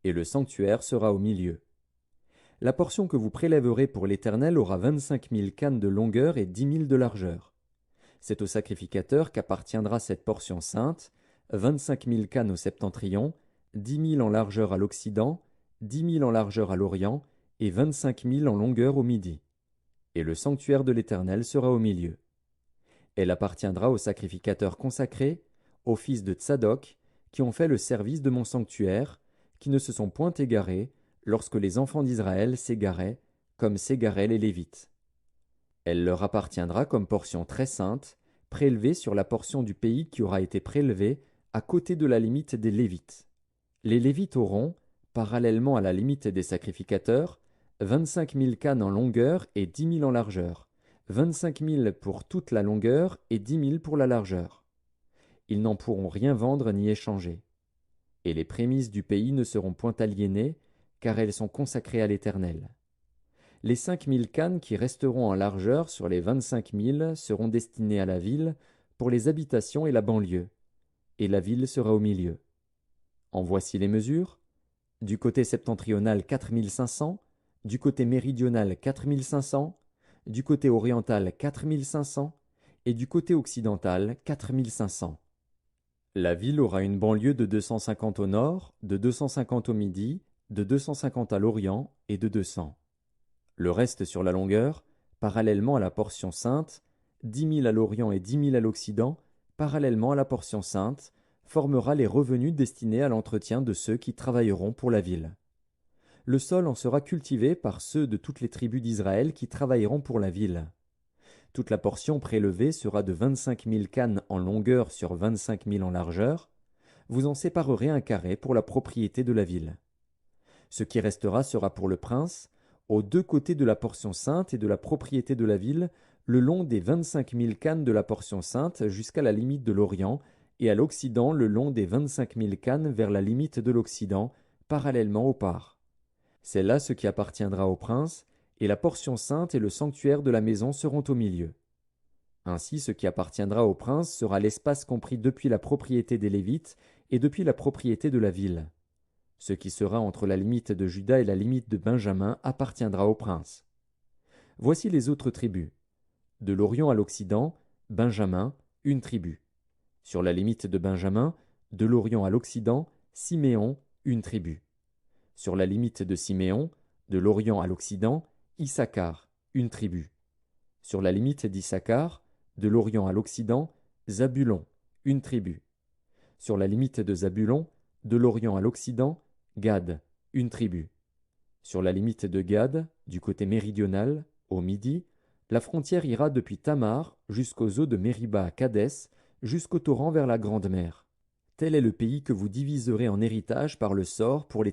et le sanctuaire sera au milieu. La portion que vous prélèverez pour l'Éternel aura 25 000 cannes de longueur et 10 000 de largeur. C'est au sacrificateur qu'appartiendra cette portion sainte, 25 000 cannes au septentrion, 10 000 en largeur à l'Occident, 10 000 en largeur à l'Orient, et 25 000 en longueur au Midi. Et le sanctuaire de l'Éternel sera au milieu. Elle appartiendra aux sacrificateurs consacrés, aux fils de Tsadok, qui ont fait le service de mon sanctuaire, qui ne se sont point égarés, lorsque les enfants d'Israël s'égaraient, comme s'égaraient les Lévites. Elle leur appartiendra comme portion très sainte, prélevée sur la portion du pays qui aura été prélevée à côté de la limite des Lévites. Les Lévites auront, parallèlement à la limite des sacrificateurs, 25 000 cannes en longueur et 10 000 en largeur, 25 000 pour toute la longueur et 10 000 pour la largeur. Ils n'en pourront rien vendre ni échanger. Et les prémices du pays ne seront point aliénées, car elles sont consacrées à l'Éternel. Les 5 000 cannes qui resteront en largeur sur les 25 000 seront destinées à la ville, pour les habitations et la banlieue, et la ville sera au milieu. En voici les mesures. Du côté septentrional 4 500, du côté méridional 4 500, du côté oriental 4 500, et du côté occidental 4 500. La ville aura une banlieue de 250 au nord, de 250 au midi, de 250 à l'orient et de 200. Le reste sur la longueur, parallèlement à la portion sainte, 10 000 à l'orient et 10 000 à l'occident, parallèlement à la portion sainte, formera les revenus destinés à l'entretien de ceux qui travailleront pour la ville. Le sol en sera cultivé par ceux de toutes les tribus d'Israël qui travailleront pour la ville. Toute la portion prélevée sera de 25 000 cannes en longueur sur 25 000 en largeur. Vous en séparerez un carré pour la propriété de la ville. Ce qui restera sera pour le prince, aux deux côtés de la portion sainte et de la propriété de la ville, le long des 25 000 cannes de la portion sainte jusqu'à la limite de l'Orient, et à l'Occident le long des 25 000 cannes vers la limite de l'Occident, parallèlement au parts. C'est là ce qui appartiendra au prince, et la portion sainte et le sanctuaire de la maison seront au milieu. Ainsi ce qui appartiendra au prince sera l'espace compris depuis la propriété des Lévites et depuis la propriété de la ville. Ce qui sera entre la limite de Juda et la limite de Benjamin appartiendra au prince. Voici les autres tribus. De l'Orient à l'Occident, Benjamin, une tribu. Sur la limite de Benjamin, de l'Orient à l'Occident, Siméon, une tribu. Sur la limite de Siméon, de l'Orient à l'Occident, Issacar, une tribu. Sur la limite d'Issacar, de l'Orient à l'Occident, Zabulon, une tribu. Sur la limite de Zabulon, de l'Orient à l'Occident, Gad, une tribu. Sur la limite de Gad, du côté méridional, au midi, la frontière ira depuis Tamar jusqu'aux eaux de Mériba à Kadès, jusqu'au torrent vers la Grande Mer. Tel est le pays que vous diviserez en héritage par le sort pour les